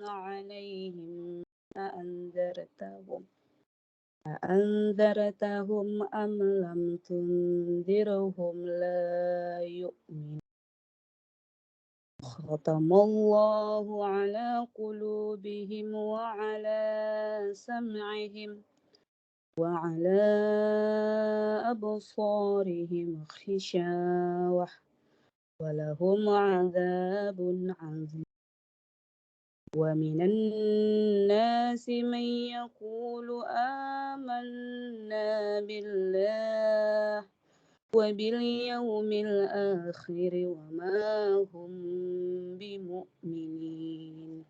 عليهم أأنذرتهم أم لم تنذرهم لا يؤمنون ختم الله على قلوبهم وعلى سمعهم وعلى أبصارهم غشاوة ولهم عذاب عظيم ومن الناس من يقول آمنا بالله وباليوم الآخر وما هم بمؤمنين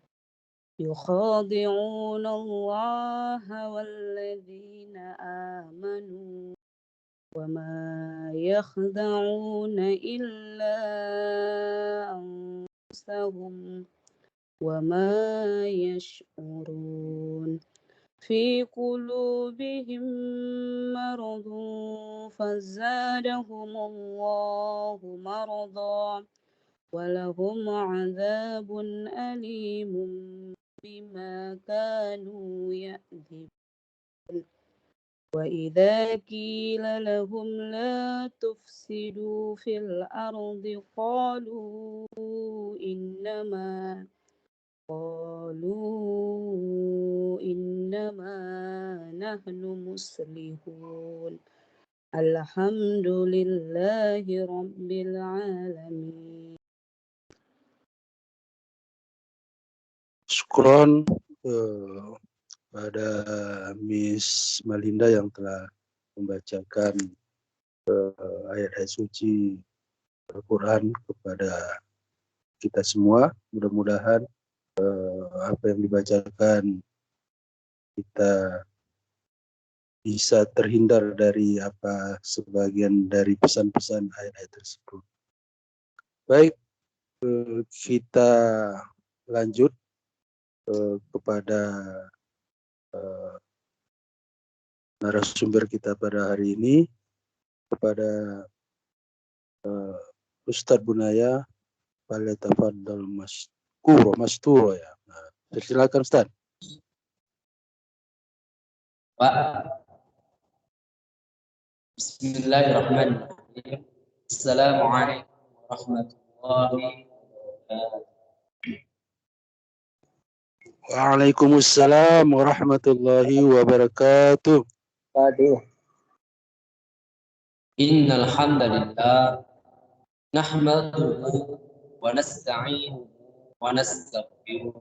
يخادعون الله والذين آمنوا وما يخدعون إلا أنفسهم وما يشعرون في قلوبهم مرض فزادهم الله مرضا ولهم عذاب أليم بما كانوا يكذبون وإذا قيل لهم لا تفسدوا في الأرض قالوا إنما نحن مصلحون الحمد لله رب العالمين. Syukron pada Miss Malinda yang telah membacakan ayat-ayat suci Al-Quran kepada kita semua. Mudah-mudahan apa yang dibacakan kita bisa terhindar dari apa sebagian dari pesan-pesan ayat-ayat tersebut. Baik, kita lanjut kepada narasumber kita pada hari ini, kepada Ustadz Bunaya Falyatafaddal masturo ya. Nah, silakan Ustadz. Pak. Bismillahirrahmanirrahim. Assalamualaikum warahmatullahi wabarakatuh. Waalaikumsalam warahmatullahi wabarakatuh. Innal hamdalillah nahmaduhu wa nasta'inuhu wa nastaghfiruh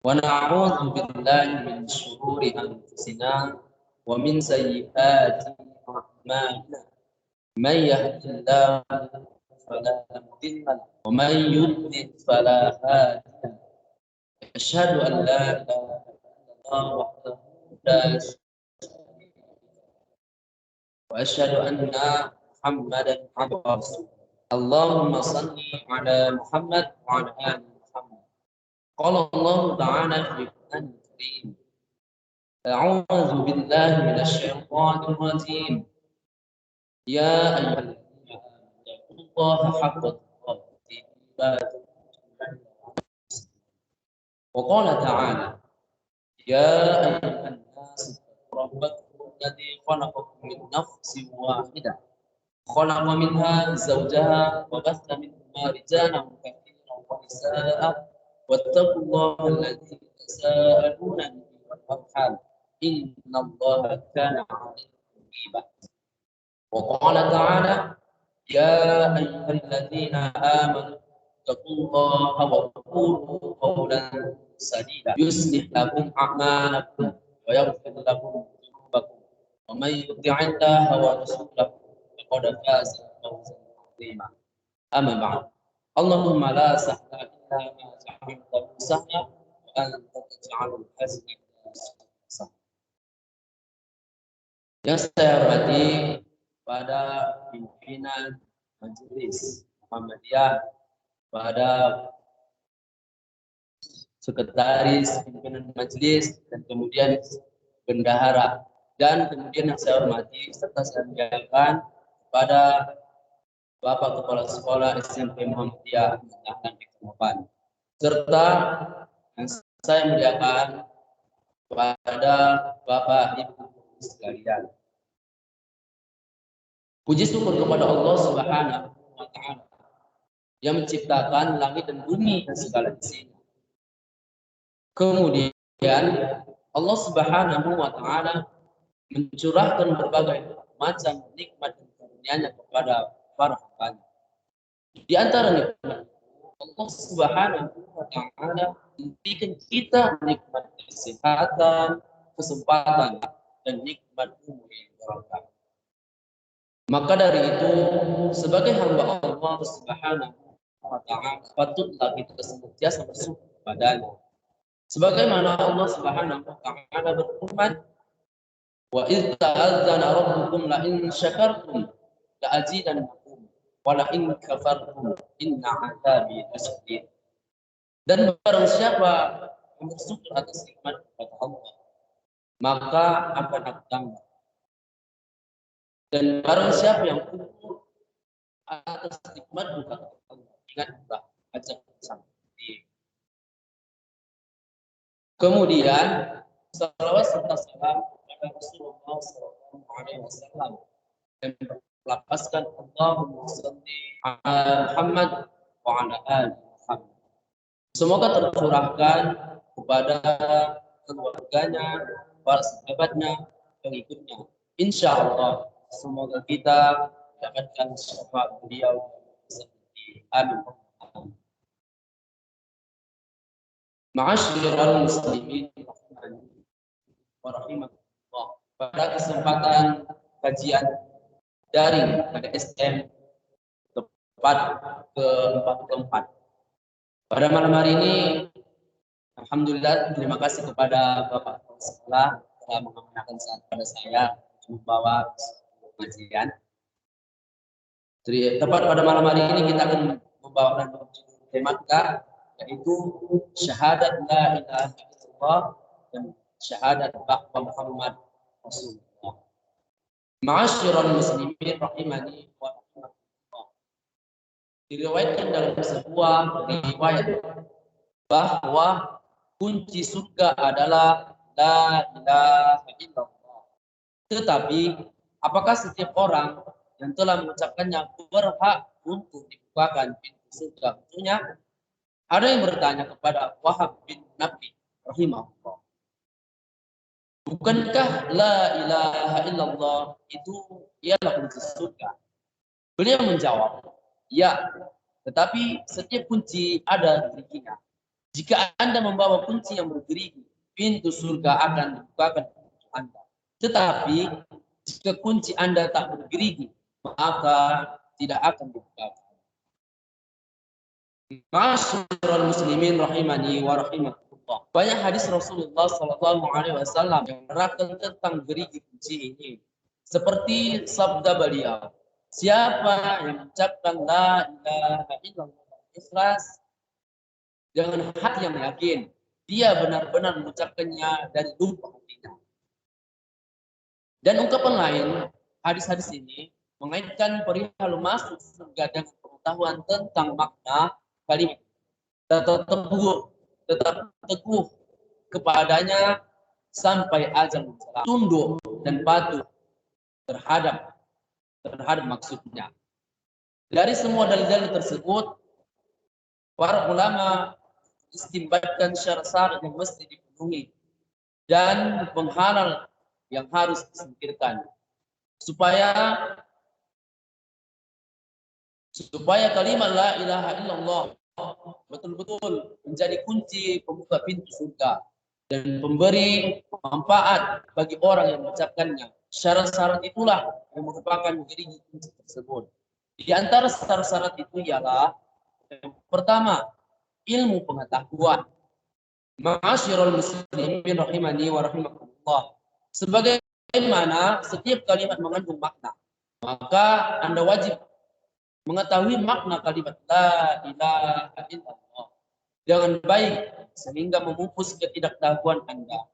wa na'udzu billahi min shururi anfusina wa min sayyiati a'malina. Man yahdihillahu fala mudilla lahu wa man yudlil fala hadiya lahu. Asyhadu an la ilaha illallah wahdahu la syarika lahu wa asyhadu anna Muhammadan abduhu wa rasuluh. Allahumma salli ala Muhammad wa ala ali Muhammad. Qala Allah ta'ala fi Qur'anil Karim. A'udzu billahi minasy syaithanir rajim. Ya ayyuhalladzina amanu taqullaha haqqa tuqatih wa la tamutunna وقال تعالى يا أيها الناس اتقوا ربكم الذي خلقكم من نفس واحدة خلق منها زوجها وبث منهما رجالا كثيرا ونساء واتقوا الله الذي تساءلون به والأرحام إن الله كان عليكم رقيبا وقال تعالى يا أيها الذين آمنوا اتقوا الله وقولوا قولا سديدا يصلح لكم أعمالكم ويغفر لكم ذنوبكم ومن يطع الله ورسوله فقد فاز فوزا عظيما أما بعد اللهم لا سهل إلا ما جعلته سهلا وأنت تجعل الحزن سهلا. Yang saya hormati pada pimpinan Majelis Muhammadiyah, pada sekretaris pimpinan majelis, dan kemudian bendahara, dan kemudian yang saya hormati serta saya muliakan kepada Bapak Kepala Sekolah SMP Muhammadiyah Ahmad Dahlan di Kemupan, serta yang saya muliakan kepada Bapak Ibu sekalian. Puji syukur kepada Allah Subhanahu wa Ta'ala yang menciptakan langit dan bumi dan segala isinya. Kemudian Allah Subhanahu wa Ta'ala mencurahkan berbagai macam nikmat dan karunia-Nya kepada para hambanya. Di antara nikmat Allah Subhanahu wa Ta'ala memberikan kita nikmat kesehatan, kesempatan, dan nikmat umur yang berkah. Maka dari itu, sebagai hamba Allah Subhanahu wa Ta'ala, patutlah kita senantiasa bersyukur kepadanya. Sebagaimana Allah Subhanahu wa Ta'ala berfirman, "Wa idz ta'adzana rabbukum la in syakartum la azidannakum wa la in kafartum inna 'adzabi lasyadid." Dan barang siapa yang bersyukur atas nikmat kepada Allah, maka akan aku tambah. Dan barang siapa yang kufur atas nikmat kepada Allah, ingatlah ajak sampai. Kemudian salawat serta salam kepada Rasulullah SAW yang melapaskan Allahumma shalli ala Muhammad wa ala ali Muhammad. Semoga tercurahkan kepada keluarganya, para sahabatnya, pengikutnya. Insya Allah, semoga kita dapatkan syafaat beliau seperti amin. Ma'asyiral muslimin wa rahimakumullah. Pada kesempatan kajian daring pada SM tepat ke-44. Pada malam hari ini, alhamdulillah, terima kasih kepada Bapak Kepala Sekolah telah mengamanahkan saat pada saya membawa kajian. Tepat pada malam hari ini kita akan membawakan tematika, yaitu syahadat la ilaha illallah dan syahadat bahwa Muhammad Rasulullah. Ma'asyiral muslimin rahimani wa rahimakumullah. Diriwayatkan dalam sebuah riwayat bahwa kunci surga adalah la ilaha illallah. Tetapi apakah setiap orang yang telah mengucapkannya berhak untuk dibukakan pintu surga untuknya? Ada yang bertanya kepada Wahab bin Nabi rahimahullah, bukankah la ilaha illallah itu ialah kunci surga? Beliau menjawab, ya, tetapi setiap kunci ada geriginya. Jika Anda membawa kunci yang bergerigi, pintu surga akan dibukakan untuk Anda. Tetapi jika kunci Anda tak bergerigi, maka tidak akan dibukakan. Ma'asyiral muslimin rahimani wa rahimakumullah. Banyak hadis Rasulullah SAW yang menerangkan tentang gerigi kunci ini. Seperti sabda beliau, siapa yang mengucapkan la ilaha illallah ikhlas dengan hati yang yakin, dia benar-benar mengucapkannya dari lubuk hatinya. Dan ungkapan lain, hadis-hadis ini mengaitkan perihal masuk surga dengan pengetahuan tentang makna kalimat. Tetap teguh kepadanya sampai ajal menjelang, tunduk dan patuh terhadap maksudnya. Dari semua dalil-dalil tersebut, para ulama istimbatkan syarat-syarat yang mesti dipenuhi dan penghalal yang harus disingkirkan supaya kalimat la ilaha illallah betul-betul menjadi kunci pembuka pintu surga dan pemberi manfaat bagi orang yang mengucapkannya. Syarat-syarat itulah yang merupakan gerigi kunci tersebut. Di antara syarat-syarat itu ialah yang pertama, ilmu pengetahuan. Ma'asyiral muslimin rahimani wa rahimakumullah. Sebagaimana setiap kalimat mengandung makna, maka Anda wajib mengetahui makna kalimat la ilaha illallah dengan baik sehingga memupus ketidaktahuan Anda.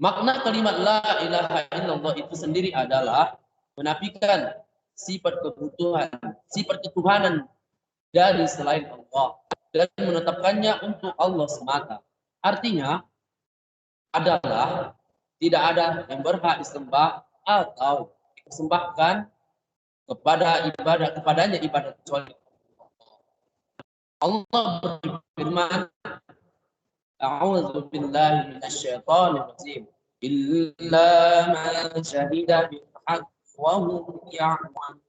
Makna kalimat la ilaha illallah itu sendiri adalah menafikan sifat ketuhanan dari selain Allah dan menetapkannya untuk Allah semata. Artinya adalah tidak ada yang berhak disembah atau disembahkan kepada ibadah kepadanya ibadah kecuali Allah berfirman, A'udzu billahi minasyaitonir rajim. Illa man syahida bil haqq wa hum ya'lamun.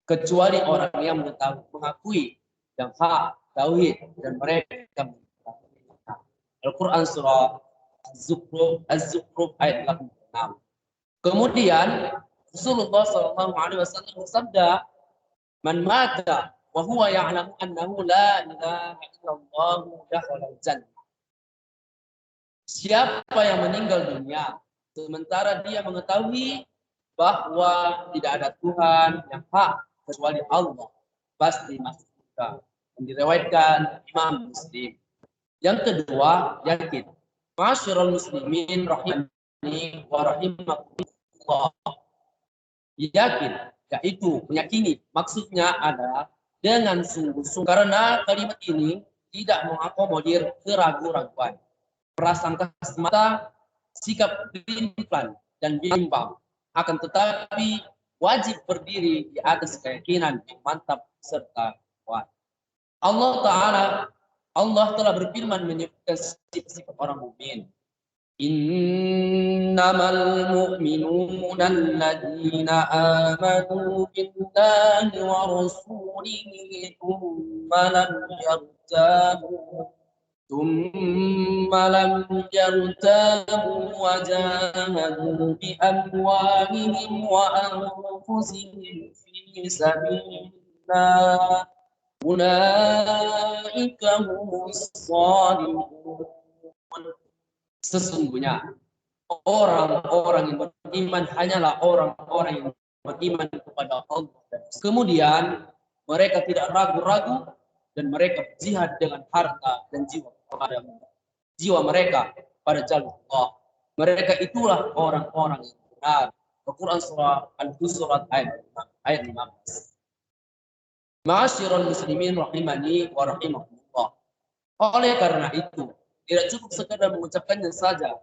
Kecuali orang yang mengakui yang hak tauhid dan mereka mengetahui. Al-Qur'an surah Az-Zukhruf ayat 86. Kemudian Rasulullah SAW bersabda, "Man mata wa huwa ya'lamu annahu la ilaha illallah dakhala jannah." Siapa yang meninggal dunia sementara dia mengetahui bahwa tidak ada Tuhan yang hak kecuali Allah, pasti masuk surga. Diriwayatkan Imam Muslim. Yang kedua, yakin. Ma'asyiral muslimin rahimani wa rahimakumullah. Yakin, yaitu meyakini. Maksudnya adalah dengan sungguh-sungguh. Karena kalimat ini tidak mengakomodir keraguan-raguan, prasangka semata, sikap pelin-pelan dan bimbang. Akan tetapi wajib berdiri di atas keyakinan yang mantap serta kuat. Allah telah berfirman menyebutkan sifat orang mukmin. Innamal mu'minuna alladzina amanu billahi wa rasulihi thumma lam yartabu wa jahadu bi amwalihim wa anfusihim fi sabilillah. Ulaika humus shalimun. Sesungguhnya orang-orang yang beriman hanyalah orang-orang yang beriman kepada Allah. Kemudian mereka tidak ragu-ragu dan mereka berjihad dengan harta dan jiwa mereka pada jalan Allah. Mereka itulah orang-orang yang benar. Al-Quran surah Al-Hujurat ayat 15. Ma'asyiral muslimin rahimani wa rahimakumullah. Oleh karena itu, tidak cukup sekadar mengucapkannya saja.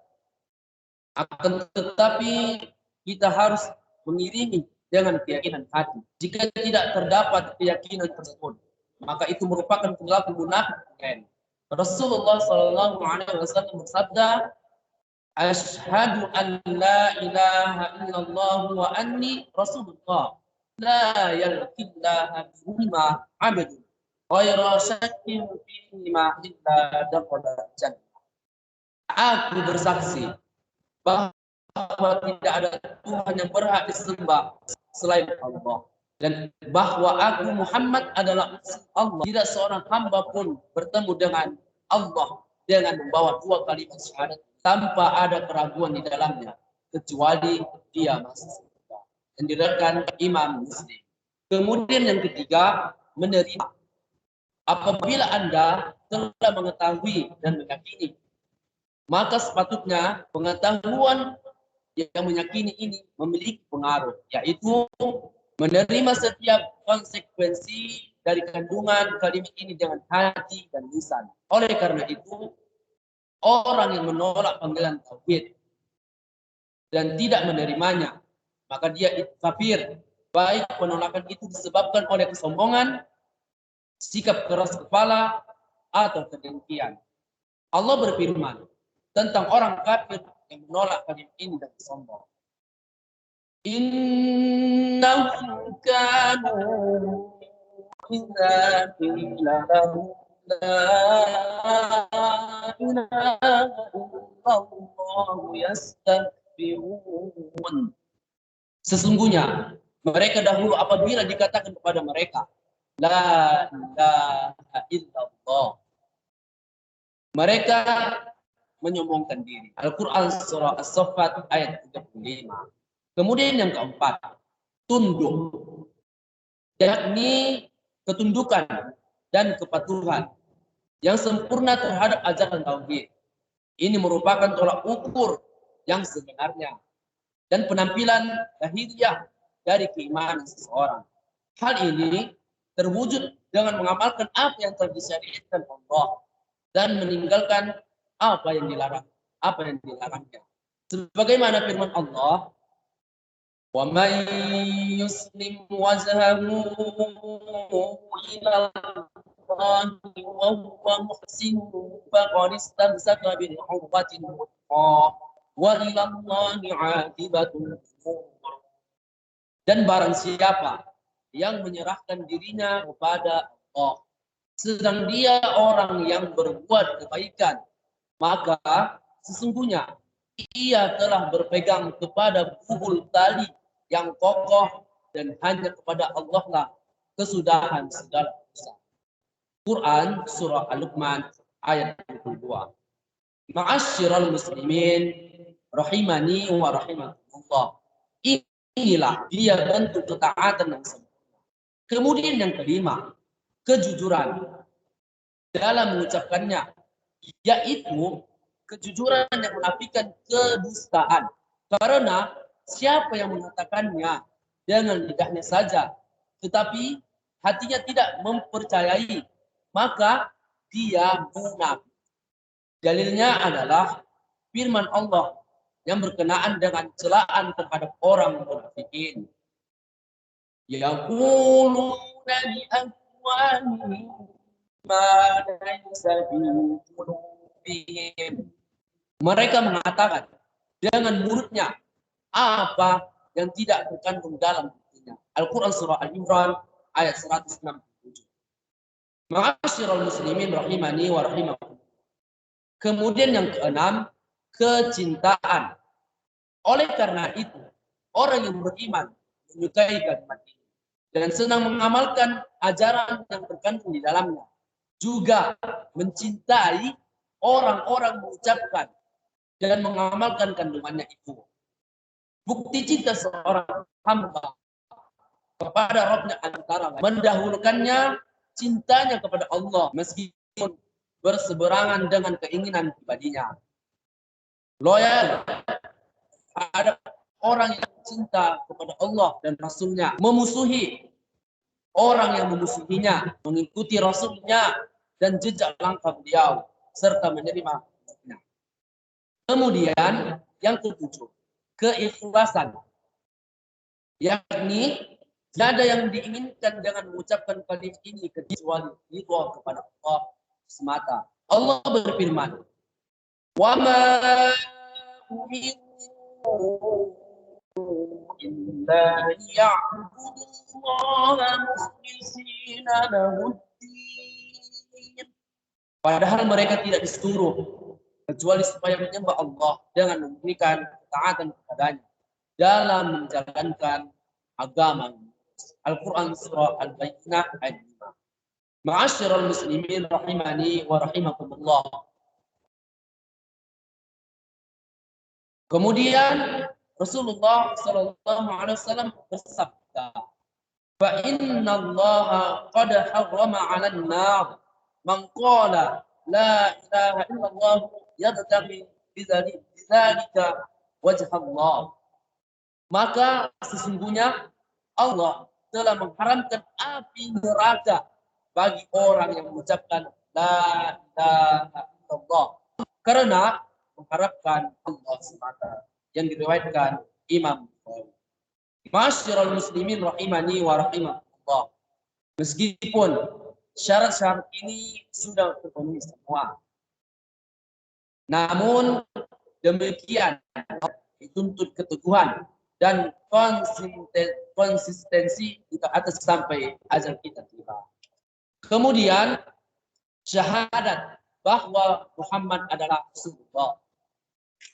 Akan tetapi kita harus mengiringi dengan keyakinan hati. Jika tidak terdapat keyakinan tersebut, maka itu merupakan perilaku munafik. Rasulullah SAW bersabda, "Asyhadu an la ilaha illallah wa anni Rasulullah. La yalqillaha bihima abadun ghayra syakkin fihima illa dakhala jannah." Aku bersaksi bahwa tidak ada Tuhan yang berhak disembah selain Allah, dan bahwa aku Muhammad adalah Allah. Tidak seorang hamba pun bertemu dengan Allah dengan membawa dua kalimat syahadat tanpa ada keraguan di dalamnya, kecuali dia masuk surga. Yang diriwayatkan Imam Muslim. Kemudian yang ketiga, menerima. Apabila Anda telah mengetahui dan meyakini, maka sepatutnya pengetahuan yang meyakini ini memiliki pengaruh, yaitu menerima setiap konsekuensi dari kandungan kalimat ini dengan hati dan lisan. Oleh karena itu, orang yang menolak panggilan tauhid dan tidak menerimanya, maka dia kafir. Baik penolakan itu disebabkan oleh kesombongan, sikap keras kepala, atau kedengkian. Allah berfirman tentang orang kafir yang menolak kalimat ini dan sombong. Innahum kanu idza qila lahum la ilaha illallah yastakbirun. Sesungguhnya mereka dahulu apabila dikatakan kepada mereka la ilaha illallah, mereka menyombongkan diri. Al-Quran surah As-Saffat ayat 35. Kemudian yang keempat, tunduk, yakni ketundukan dan kepatuhan yang sempurna terhadap ajaran tauhid. Ini merupakan tolak ukur yang sebenarnya dan penampilan lahiriah dari keimanan seseorang. Hal ini terwujud dengan mengamalkan apa yang telah disyariatkan Allah dan meninggalkan apa yang dilarang, apa yang dilarangnya. Sebagaimana firman Allah, wa may yuslim wajhahu ila Allahi wa huwa muhsin faqad istamsaka bil urwatil wuthqa wa ila Allahi 'aqibatul umur. Dan barang siapa yang menyerahkan dirinya kepada Allah, sedang dia orang yang berbuat kebaikan, maka sesungguhnya ia telah berpegang kepada buhul tali yang kokoh, dan hanya kepada Allah lah kesudahan segala usaha. Quran surah Al-Luqman ayat 22. Ma'asyiral muslimin rahimani wa rahimakumullah. Inilah dia bentuk ketaatan yang sempurna. Kemudian yang kelima, kejujuran dalam mengucapkannya, yaitu kejujuran yang menafikan kedustaan. Karena siapa yang mengatakannya dengan lidahnya saja, tetapi hatinya tidak mempercayai, maka dia munafik. Dalilnya adalah firman Allah yang berkenaan dengan celaan terhadap orang munafikin. Yaquluna bi afwahihim ma laysa fi qulubihim. Mereka mengatakan dengan mulutnya apa yang tidak terkandung dalam hatinya. Al-Quran surah Al-Imran ayat 167. Ma'asyiral muslimin rahimani wa rahimakumullah. Kemudian yang keenam, kecintaan. Oleh karena itu, orang yang beriman menyukai kalimat ini dan senang mengamalkan ajaran yang terkandung di dalamnya, juga mencintai orang-orang mengucapkan dan mengamalkan kandungannya itu. Bukti cinta seorang hamba kepada Rabbnya antara lain mendahulukannya cintanya kepada Allah meskipun berseberangan dengan keinginan pribadinya. Loyal ada orang yang cinta kepada Allah dan Rasulnya, memusuhi orang yang memusuhinya, mengikuti Rasulnya dan jejak langkah beliau, serta menerima. Kemudian yang ketujuh, keikhlasan, yakni tidak ada yang diinginkan dengan mengucapkan kalimat ini kecuali ridha kepada Allah semata. Allah berfirman, wa ma illa ya'budullaha mukhlishina lahuddin. Padahal mereka tidak disuruh kecuali supaya menyembah Allah dengan memberikan ketaatan kepadanya dalam menjalankan agama. Al-Quran surah Al-Baqarah ayat 5. Ma'asyiral muslimin rahimani wa rahimakumullah. Kemudian Rasulullah sallallahu alaihi wasallam bersabda, "Fa inna Allah qad harrama 'alan nar man qala la ilaha illallah yabtaghi bidzalika wajh Allah." Maka sesungguhnya Allah telah mengharamkan api neraka bagi orang yang mengucapkan la ilaha illallah karena mengharapkan Allah semata, yang diriwayatkan Imam Bukhari. Ma'asyiral muslimin rahimani wa rahimakumullah. Meskipun syarat-syarat ini sudah terpenuhi semua, namun demikian dituntut keteguhan dan konsistensi kita atas sampai ajal kita tiba. Kemudian syahadat bahwa Muhammad adalah Rasulullah.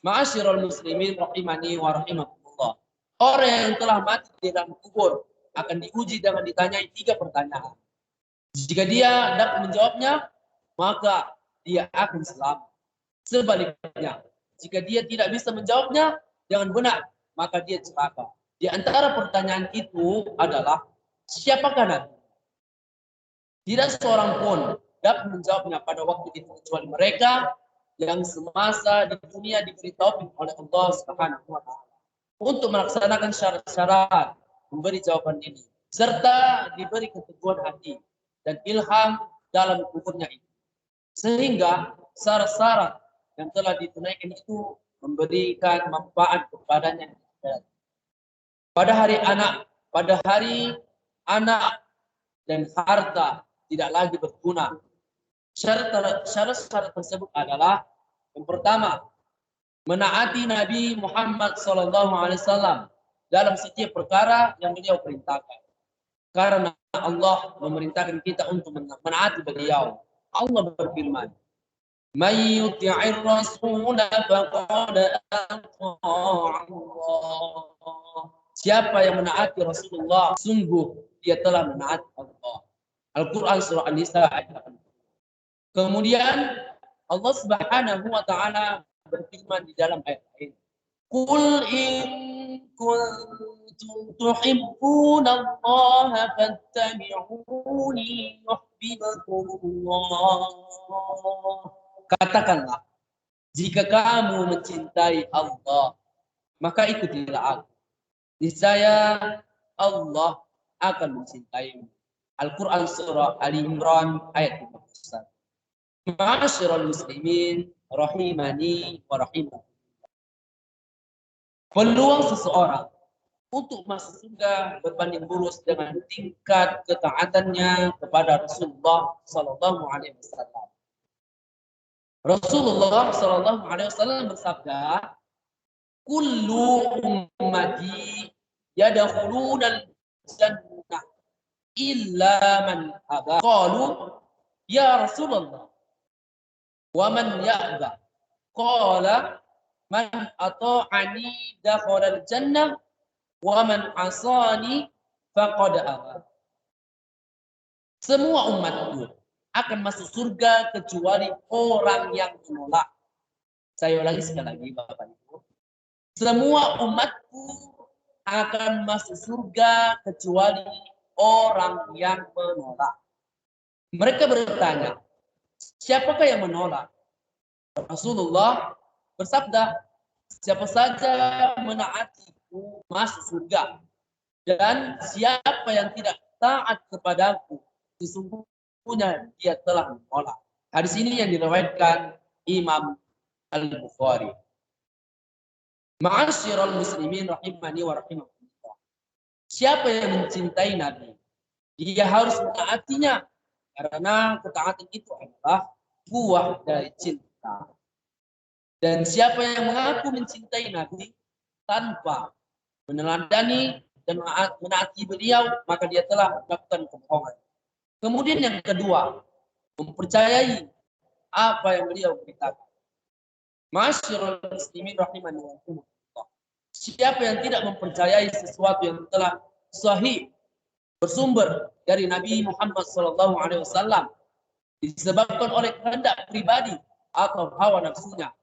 Ma'asyiral muslimin rahimani wa rahimakumullah. Orang yang telah mati di dalam kubur akan diuji dengan ditanyai 3 pertanyaan. Jika dia dapat menjawabnya, maka dia akan selamat. Sebaliknya, jika dia tidak bisa menjawabnya dengan benar, maka dia celaka. Di antara pertanyaan itu adalah, siapakah Nabi? Tidak seorang pun dapat menjawabnya pada waktu itu kecuali mereka yang semasa di dunia diberi taufik oleh Allah Subhanahu wa taala untuk melaksanakan syarat-syarat memberi jawaban ini, serta diberi keteguhan hati dan ilham dalam kuburnya itu. Sehingga syarat-syarat yang telah ditunaikan itu memberikan manfaat kepadanya. Pada hari anak dan harta tidak lagi berguna. Syarat-syarat tersebut adalah yang pertama, menaati Nabi Muhammad SAW dalam setiap perkara yang beliau perintahkan. Karena Allah memerintahkan kita untuk menaati beliau. Allah berfirman, "Man yuti'ir rasul faqad ata'a Allah." Siapa yang menaati Rasulullah, sungguh dia telah menaati Allah. Al-Quran surah An-Nisa ayat 8. Kemudian Allah Subhanahu wa taala berfirman di dalam ayat lain, "Qul in kuntum tuhibbunallaha fattabi'uni yuhibbukumullah." Katakanlah, jika kamu mencintai Allah, maka ikutilah aku. Niscaya Allah akan mencintaimu. Al-Quran surah Ali Imran ayat 51. Ma'asyiral muslimin rahimani wa rahimakumullah. Peluang seseorang untuk masuk surga berbanding lurus dengan tingkat ketaatannya kepada Rasulullah sallallahu alaihi wasallam. Rasulullah sallallahu alaihi wasallam bersabda, "Kullu ummati yadkhuluna al-jannah illa man aba." Qalu, "Ya Rasulullah, wa man ya'ba?" Qala, "Man ata'ani dakhala al-jannah wa man asani faqad aba." Semua umatku akan masuk surga kecuali orang yang menolak. Saya ulangi sekali lagi, Bapak Ibu. Semua umatku akan masuk surga kecuali orang yang menolak. Mereka bertanya, siapakah yang menolak? Rasulullah bersabda, siapa saja menaatiku masuk surga, dan siapa yang tidak taat kepadaku sesungguhnya dia telah menolak. Hadis ini yang diriwayatkan Imam Al-Bukhari. Ma'asyiral muslimin rahimani wa rahimakumullah. Siapa yang mencintai Nabi, dia harus menaatinya, karena ketaatan itu adalah buah dari cinta. Dan siapa yang mengaku mencintai Nabi tanpa meneladani dan menaati beliau, maka dia telah melakukan kebohongan. Kemudian yang kedua, mempercayai apa yang beliau beritakan. Ma'asyiral muslimin rahimani wa rahimakumullah. Siapa yang tidak mempercayai sesuatu yang telah sahih bersumber dari Nabi Muhammad SAW disebabkan oleh kehendak pribadi atau hawa nafsunya,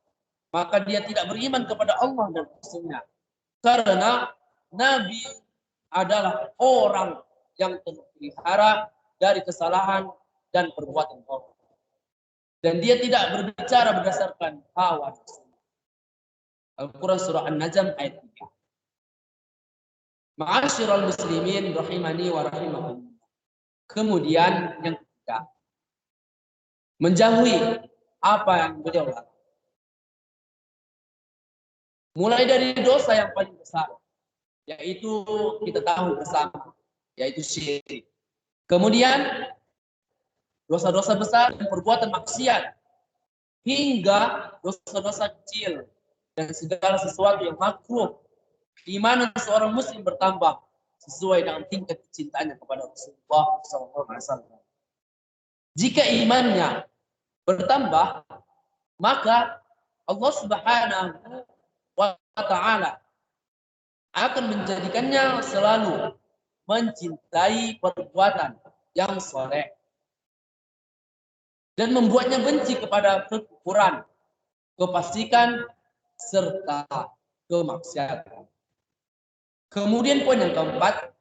maka dia tidak beriman kepada Allah dan Rasulnya. Karena Nabi adalah orang yang terpelihara dari kesalahan dan perbuatan bohong. Dan dia tidak berbicara berdasarkan hawa nafsu. Al-Quran surah An-Najm ayat 3. Ma'asyiral muslimin rahimani wa rahimakumullah. Kemudian yang ketiga, menjauhi apa yang beliau lakukan. Mulai dari dosa yang paling besar, yaitu kita tahu bersama, yaitu syirik. Kemudian dosa-dosa besar dan perbuatan maksiat, hingga dosa-dosa kecil dan segala sesuatu yang makruh. Iman seorang muslim bertambah sesuai dengan tingkat kecintaannya kepada Rasulullah SAW. Jika imannya bertambah, maka Allah Subhanahu wa taala akan menjadikannya selalu mencintai perbuatan yang soleh dan membuatnya benci kepada kekufuran, kefasikan, serta kemaksiatan. Kemudian poin yang keempat,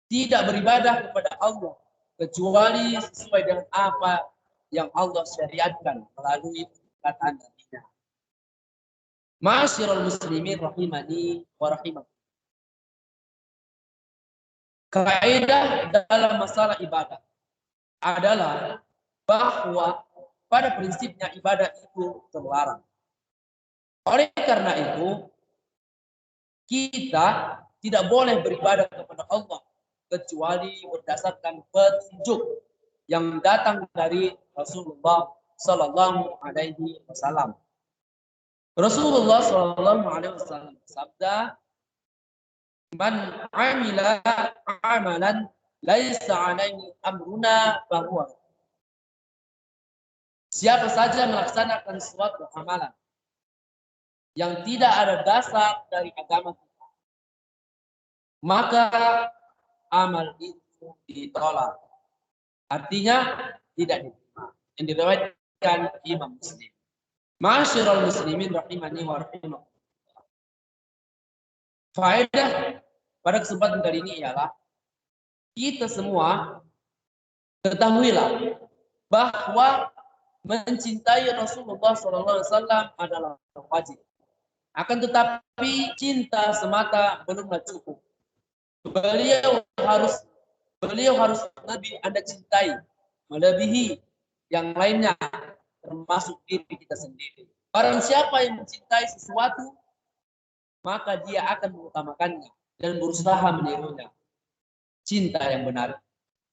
tidak beribadah kepada Allah kecuali sesuai dengan apa yang Allah syariatkan melalui perkataan Nabi-Nya. Ma'asyiral muslimin rahimani wa rahimakumullah. Kaidah dalam masalah ibadah adalah bahwa pada prinsipnya ibadah itu terlarang. Oleh karena itu, kita tidak boleh beribadah kepada Allah kecuali berdasarkan petunjuk yang datang dari Rasulullah Sallallahu Alaihi Wasallam. Rasulullah Sallallahu Alaihi Wasallam bersabda, "Man amila amalan laisa alaihi amruna fahuwa." Siapa saja melaksanakan suatu amalan yang tidak ada dasar dari agama kita, maka amal itu ditolak. Artinya tidak diterima. Yang diriwayatkan Imam Muslim. Ma'asyiral muslimin rahimani wa rahimakumullah. Faedah pada kesempatan kali ini ialah kita semua ketahuilah bahwa mencintai Rasulullah SAW adalah wajib. Akan tetapi cinta semata belumlah cukup. Beliau harus lebih Anda cintai, melebihi yang lainnya, termasuk diri kita sendiri. Barang siapa yang mencintai sesuatu, maka dia akan mengutamakannya dan berusaha menirunya. Cinta yang benar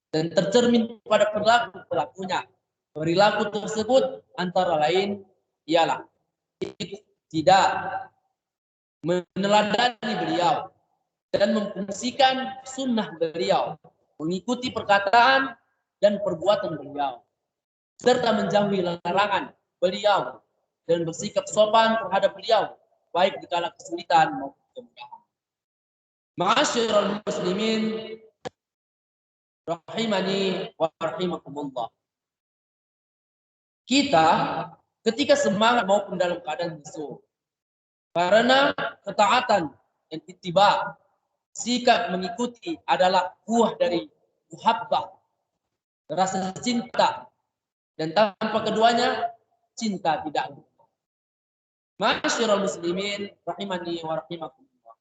dan tercermin pada perilaku-pelakunya. Perilaku tersebut antara lain ialah tidak meneladani beliau dan memfungsikan sunnah beliau, mengikuti perkataan dan perbuatan beliau, serta menjauhi larangan beliau dan bersikap sopan terhadap beliau, baik di kala kesulitan maupun kemudahan. Ma'asyiral muslimin rahimani wa rahimakumullah. Kita ketika semangat maupun dalam keadaan musuh, karena ketaatan dan ittiba, sikap mengikuti adalah buah dari muhabbah, rasa cinta, dan tanpa keduanya cinta tidak ada. Ma'asyiral muslimin rahimani wa rahimakumullah.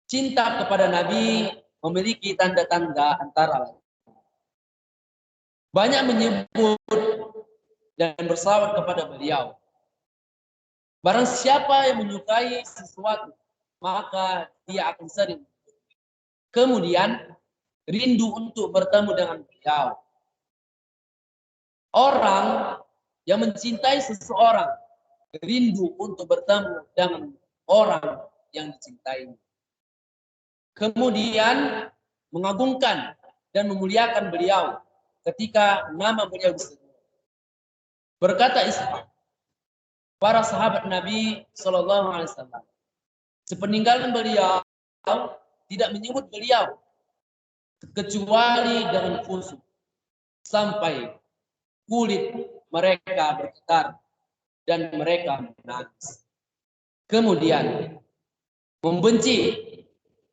Cinta kepada Nabi memiliki tanda-tanda antara lain. Banyak menyebut dan bersalawat kepada beliau. Barang siapa yang menyukai sesuatu, maka dia akan sering. Kemudian rindu untuk bertemu dengan beliau. Orang yang mencintai seseorang rindu untuk bertemu dengan orang yang dicintai. Kemudian mengagungkan dan memuliakan beliau ketika nama beliau disebut. Berkata Ishaq, para sahabat Nabi Shallallahu Alaihi Wasallam, sepeninggalan beliau tidak menyebut beliau kecuali dengan khusyuk sampai kulit mereka bergetar dan mereka menangis. Kemudian membenci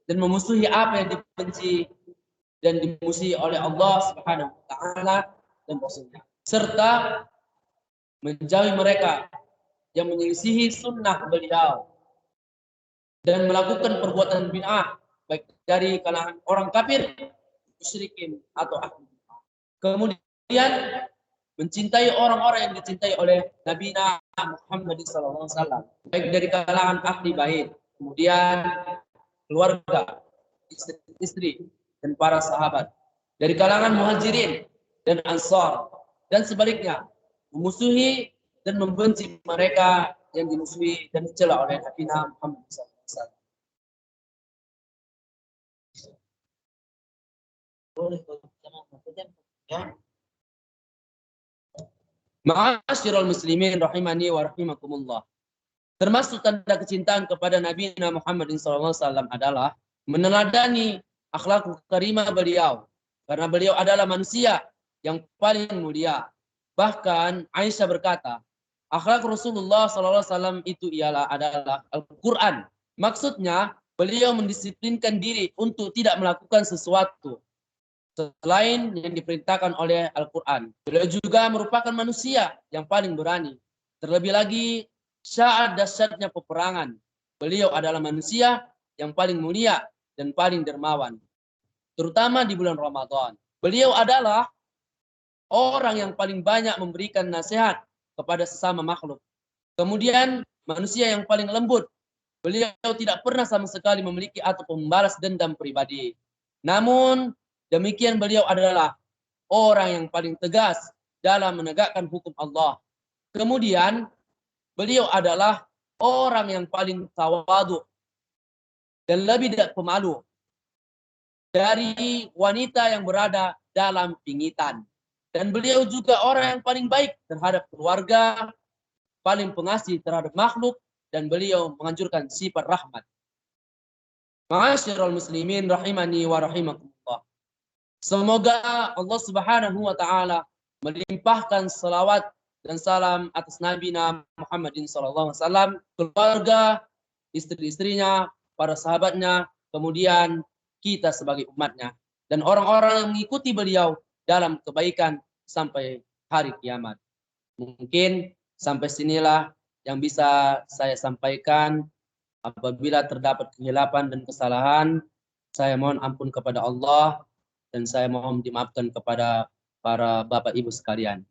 dan memusuhi apa yang dibenci dan dimusuhi oleh Allah Subhanahu wa taala dan Rasulnya, serta menjauhi mereka yang menyelisihi sunnah beliau dan melakukan perbuatan bid'ah, baik dari kalangan orang kafir, musyrikin atau ahli bid'ah. Kemudian mencintai orang-orang yang dicintai oleh Nabi Muhammad SAW, baik dari kalangan ahli bait, kemudian keluarga, istri dan para sahabat, dari kalangan muhajirin dan ansar, dan sebaliknya memusuhi dan membenci mereka yang dimusuhi dan dicela oleh Nabi Muhammad SAW. Ma'asyiral muslimin rahimani wa rahimakumullah. Termasuk tanda kecintaan kepada Nabi Muhammad SAW adalah meneladani akhlak karimah beliau, karena beliau adalah manusia yang paling mulia. Bahkan Aisyah berkata, akhlak Rasulullah SAW itu adalah Al-Quran. Maksudnya, beliau mendisiplinkan diri untuk tidak melakukan sesuatu selain yang diperintahkan oleh Al-Quran. Beliau juga merupakan manusia yang paling berani. Terlebih lagi, saat dahsyatnya peperangan, beliau adalah manusia yang paling mulia dan paling dermawan. Terutama di bulan Ramadan. Beliau adalah orang yang paling banyak memberikan nasihat kepada sesama makhluk. Kemudian manusia yang paling lembut. Beliau tidak pernah sama sekali memiliki atau membalas dendam pribadi. Namun demikian beliau adalah orang yang paling tegas dalam menegakkan hukum Allah. Kemudian beliau adalah orang yang paling tawadu dan lebih tidak pemalu dari wanita yang berada dalam pingitan. Dan beliau juga orang yang paling baik terhadap keluarga, paling pengasih terhadap makhluk, dan beliau menganjurkan sifat rahmat. Ma'asyiral muslimin rahimani wa rahimakumullah. Semoga Allah Subhanahu wa taala melimpahkan salawat dan salam atas Nabi Muhammadin sallallahu alaihi wasallam, keluarga, istri-istrinya, para sahabatnya, kemudian kita sebagai umatnya dan orang-orang yang mengikuti beliau dalam kebaikan sampai hari kiamat. Mungkin sampai sinilah yang bisa saya sampaikan. Apabila terdapat kehilapan dan kesalahan, saya mohon ampun kepada Allah dan saya mohon dimaafkan kepada para bapak ibu sekalian.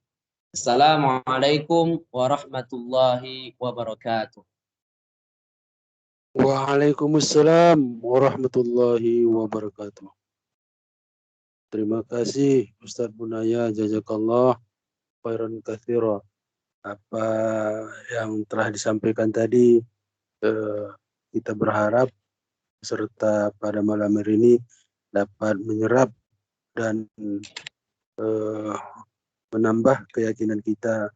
Assalamualaikum warahmatullahi wabarakatuh. Waalaikumsalam warahmatullahi wabarakatuh. Terima kasih Ustadz Bunaya, jazakallah khairan katsira. Apa yang telah disampaikan tadi, kita berharap peserta pada malam hari ini dapat menyerap dan menambah keyakinan kita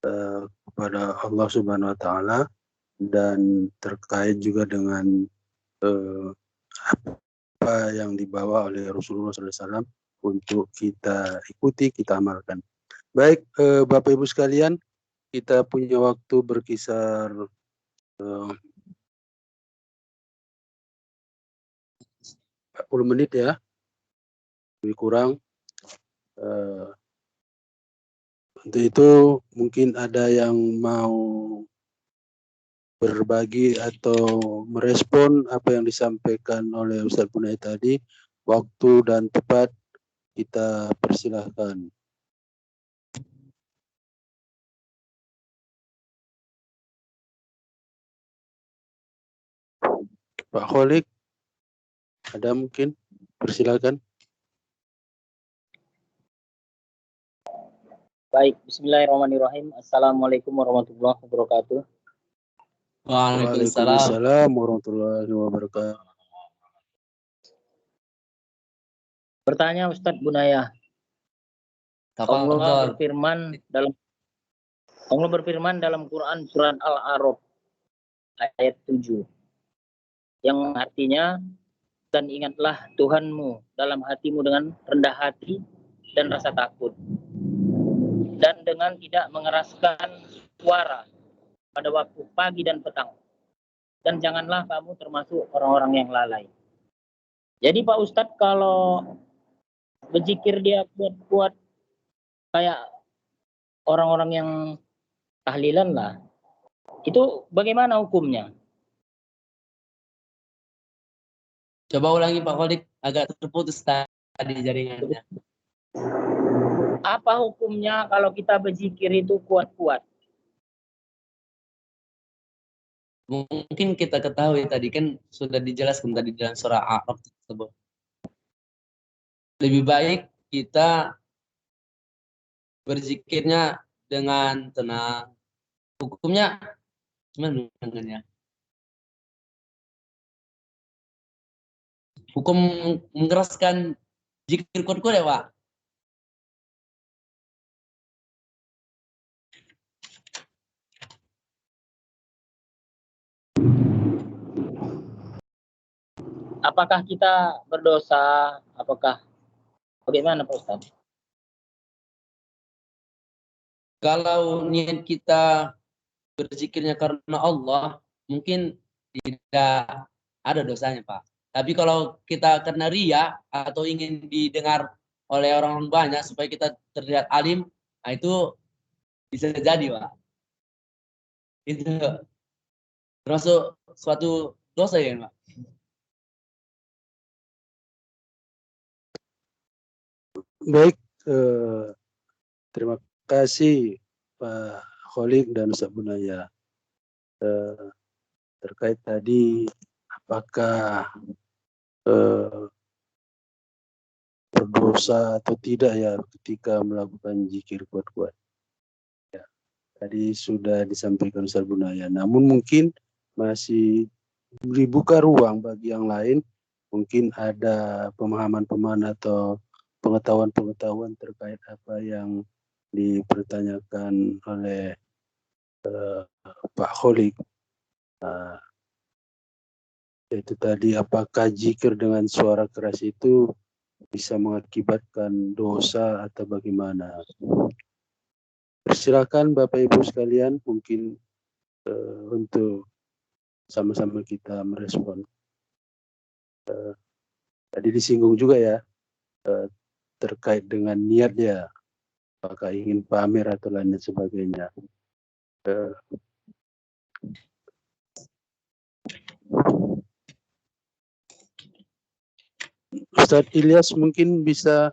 kepada Allah Subhanahu wa taala, dan terkait juga dengan apa yang dibawa oleh Rasulullah SAW untuk kita ikuti, kita amalkan. Baik, Bapak Ibu sekalian, kita punya waktu berkisar 40 menit ya, lebih kurang. Untuk itu mungkin ada yang mau berbagi atau merespon apa yang disampaikan oleh Ustadz Bunaya tadi. Waktu dan tepat kita persilahkan. Pak Kholik, ada mungkin? Persilakan. Baik, bismillahirrahmanirrahim. Assalamualaikum warahmatullahi wabarakatuh. Waalaikumsalam warahmatullahi wabarakatuh. Bertanya Ustadz Bunaya. Allah berfirman dalam Quran surat Al-A'raf ayat 7 yang artinya, dan ingatlah Tuhanmu dalam hatimu dengan rendah hati dan rasa takut, dan dengan tidak mengeraskan suara pada waktu pagi dan petang, dan janganlah kamu termasuk orang-orang yang lalai. Jadi Pak Ustadz, kalau berzikir dia kuat-kuat kayak orang-orang yang tahlilan lah, itu bagaimana hukumnya? Coba ulangi Pak Kholik, agak terputus tadi jaringannya. Apa hukumnya kalau kita berzikir itu kuat-kuat? Mungkin kita ketahui tadi kan sudah dijelaskan tadi dalam surah Al-A'raf tersebut. Lebih baik kita berzikirnya dengan tenang. Hukumnya gimana dengannya? Hukum mengeraskan zikir kuat-kuat ya Pak? Apakah kita berdosa? Apakah bagaimana Pak Ustadz? Kalau niat kita berzikirnya karena Allah, mungkin tidak ada dosanya Pak. Tapi kalau kita karena ria atau ingin didengar oleh orang banyak supaya kita terlihat alim, nah itu bisa jadi Pak. Itu termasuk suatu dosa ya Pak. Baik, terima kasih Pak Kholik dan Ustadz Bunaya. terkait tadi apakah berdosa atau tidak ya ketika melakukan zikir kuat-kuat. Ya, tadi sudah disampaikan Ustaz Bunaya. Namun mungkin masih dibuka ruang bagi yang lain. Mungkin ada pemahaman-pemahaman atau pengetahuan-pengetahuan terkait apa yang dipertanyakan oleh Pak Kholik. Itu tadi apakah zikir dengan suara keras itu bisa mengakibatkan dosa atau bagaimana? Persilakan Bapak Ibu sekalian mungkin untuk sama-sama kita merespon. Tadi disinggung juga ya terkait dengan niatnya, apakah ingin pamer atau lain sebagainya. Ustadz Ilyas mungkin bisa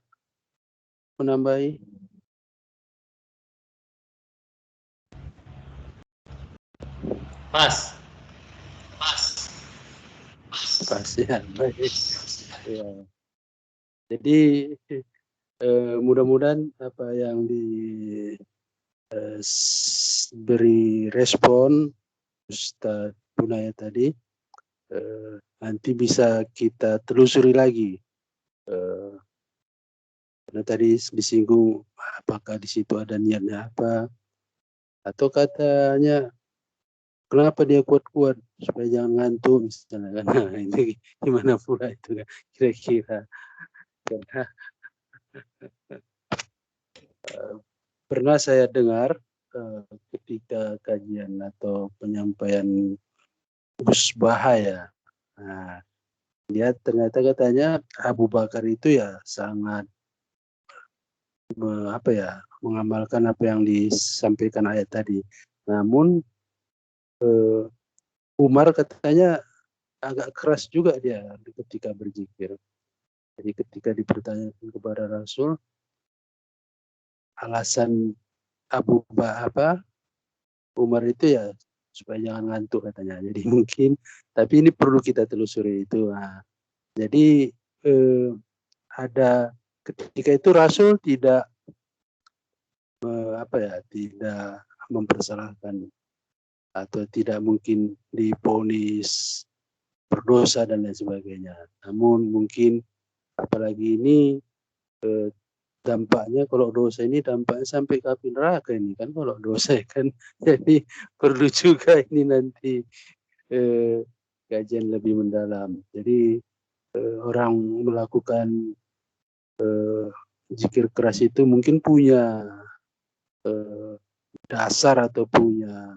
menambahi. Pas. Ya, baik. Ya. Jadi mudah-mudahan apa yang diberi respon Ustadz Bunaya tadi nanti bisa kita telusuri lagi. Karena tadi disinggung apakah di situ ada niatnya apa, atau katanya kenapa dia kuat-kuat supaya jangan ngantuk misalnya kan. Nah, ini gimana pula itu kan kira-kira. Karena pernah saya dengar ketika kajian atau penyampaian Gus Bahaya. Nah, dia ternyata katanya Abu Bakar itu ya sangat mengamalkan apa yang disampaikan ayat tadi. Namun Umar katanya agak keras juga dia ketika berzikir. Jadi ketika dipertanyakan kepada Rasul, alasan Umar itu ya supaya jangan ngantuk katanya. Jadi mungkin, tapi ini perlu kita telusuri itu. Nah, jadi ada ketika itu Rasul tidak tidak mempersalahkan atau tidak mungkin divonis berdosa dan lain sebagainya. Namun mungkin apalagi ini dampaknya kalau dosa ini dampaknya sampai ke api neraka ini kan kalau dosa kan. Jadi perlu juga ini nanti kajian lebih mendalam. Jadi orang melakukan zikir keras itu mungkin punya dasar atau punya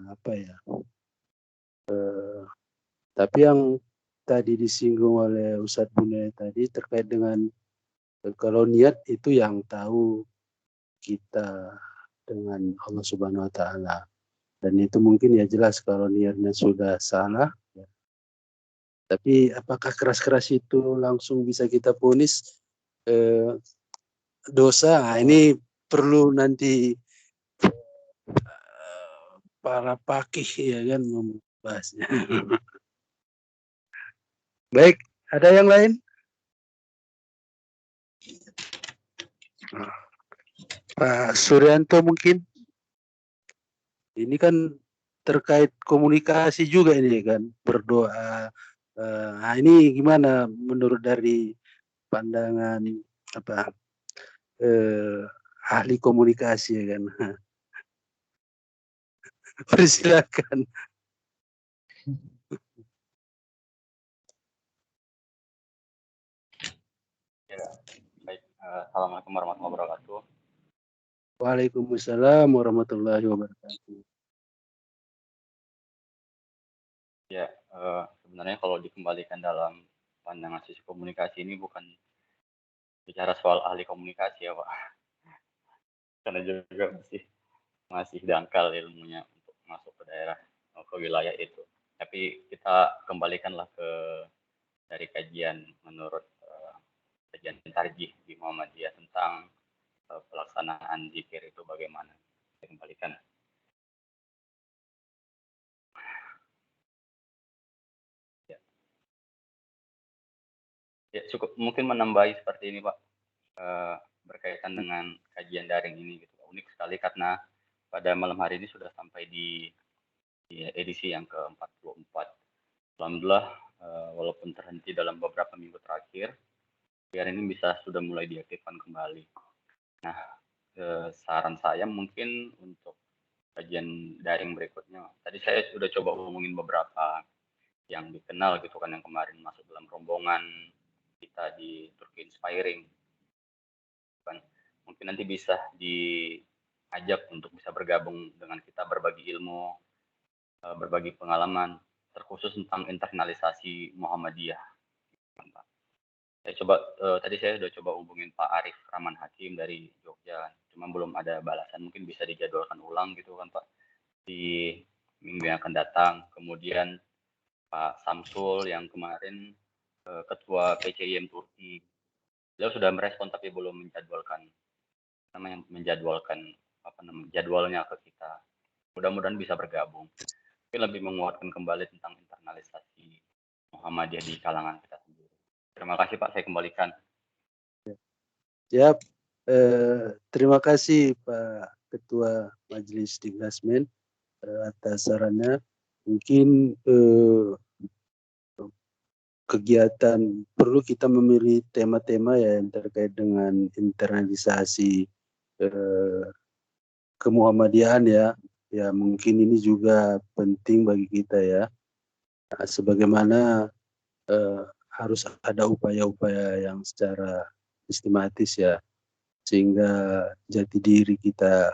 tapi yang tadi disinggung oleh Ustadz Bunaya tadi terkait dengan kalau niat itu yang tahu kita dengan Allah Subhanahu Wa Taala, dan itu mungkin ya jelas kalau niatnya sudah salah. Ya. Tapi apakah keras-keras itu langsung bisa kita vonis dosa? Nah, ini perlu nanti para pakih ya kan membahasnya. Baik, ada yang lain? Pak Suryanto mungkin. Ini kan terkait komunikasi juga ini kan, berdoa. Nah ini gimana menurut dari pandangan ahli komunikasi ya kan? Persilakan. Ya, baik. Assalamualaikum warahmatullahi wabarakatuh. Waalaikumsalam warahmatullahi wabarakatuh. Ya, sebenarnya kalau dikembalikan dalam pandangan sisi komunikasi ini bukan bicara soal ahli komunikasi ya Pak. Karena juga masih dangkal ilmunya untuk masuk ke daerah, ke wilayah itu. Tapi kita kembalikanlah dari kajian menurut kajian tarjih di Muhammadiyah tentang pelaksanaan zikir itu bagaimana. Kita kembalikan. Ya, cukup mungkin menambahi seperti ini, Pak. Berkaitan dengan kajian daring ini gitu. Unik sekali karena pada malam hari ini sudah sampai di edisi yang ke-44. Alhamdulillah, walaupun terhenti dalam beberapa minggu terakhir, biar ini bisa sudah mulai diaktifkan kembali. Nah, saran saya mungkin untuk kajian daring berikutnya. Tadi saya sudah coba hubungin beberapa yang dikenal gitu kan, yang kemarin masuk dalam rombongan kita di Turki Inspiring. Kan mungkin nanti bisa diajak untuk bisa bergabung dengan kita, berbagi ilmu, berbagi pengalaman, terkhusus tentang internalisasi Muhammadiyah. Tadi saya sudah coba hubungin Pak Arif Rahman Hakim dari Jogja, cuma belum ada balasan. Mungkin bisa dijadwalkan ulang gitu kan Pak, di minggu yang akan datang. Kemudian Pak Samsul yang kemarin Ketua PCIM Turki, beliau sudah merespon tapi belum menjadwalkan jadwalnya ke kita. Mudah-mudahan bisa bergabung. Mungkin lebih menguatkan kembali tentang internalisasi Muhammadiyah di kalangan kita sendiri. Terima kasih Pak, saya kembalikan. Siap. Terima kasih Pak Ketua Majelis Diklasmen atas sarannya. Mungkin kegiatan perlu kita memilih tema-tema ya yang terkait dengan internalisasi kemuhammadiyahan ya. Ya mungkin ini juga penting bagi kita ya. Nah, sebagaimana harus ada upaya-upaya yang secara sistematis ya, sehingga jati diri kita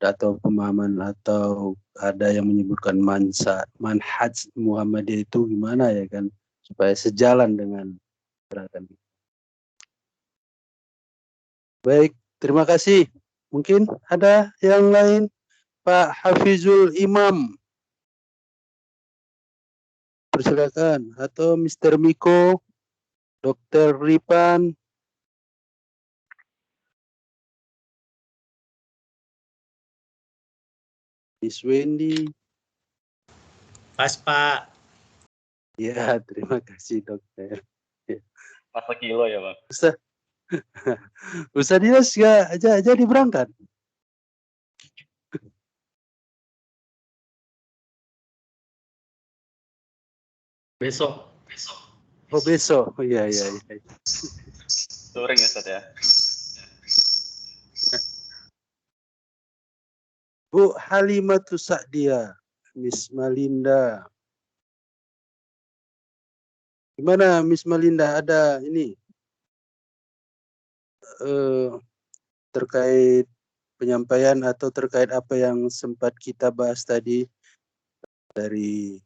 atau pemahaman atau ada yang menyebutkan manhaj Muhammadiyah itu gimana ya kan, supaya sejalan dengan gerakan. Baik, terima kasih. Mungkin ada yang lain, Pak Hafizul Imam. Persilakan, atau Mr. Miko, Dr. Ripan. Miss Wendy. Pas Pak. Ya, terima kasih dokter. Pas kilo ya Bang. Ustaz Dias gak jadi berangkat? Besok. Oh besok, oh, iya. Touring ya Ustaz ya. Bu Halimatus Sa'dia, Miss Malinda. Gimana Miss Malinda, ada ini terkait penyampaian atau terkait apa yang sempat kita bahas tadi dari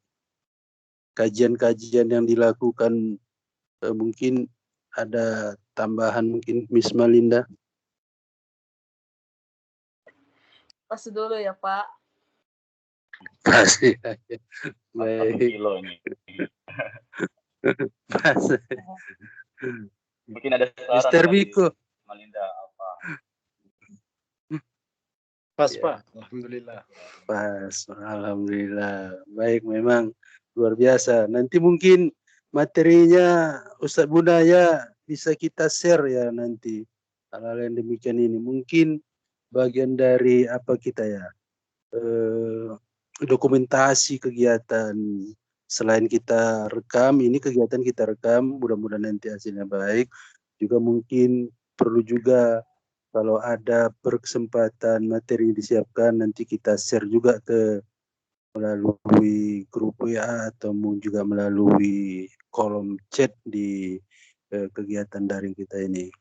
kajian-kajian yang dilakukan, mungkin ada tambahan mungkin Miss Malinda? Pas dulu ya Pak. Kasih. Baik. 1 kilo ini. Pas. Mungkin ada saran Mr. Biko. Malinda apa? Pas Ya. Pak, alhamdulillah. Pas, alhamdulillah. Baik, memang luar biasa. Nanti mungkin materinya Ustadz Budaya bisa kita share ya nanti. Hal-hal yang demikian ini mungkin bagian dari apa kita ya, dokumentasi kegiatan. Selain kita rekam, ini kegiatan kita rekam, mudah-mudahan nanti hasilnya baik. Juga mungkin perlu juga kalau ada berkesempatan materi yang disiapkan, nanti kita share juga melalui grup WA atau juga melalui kolom chat di kegiatan daring kita ini.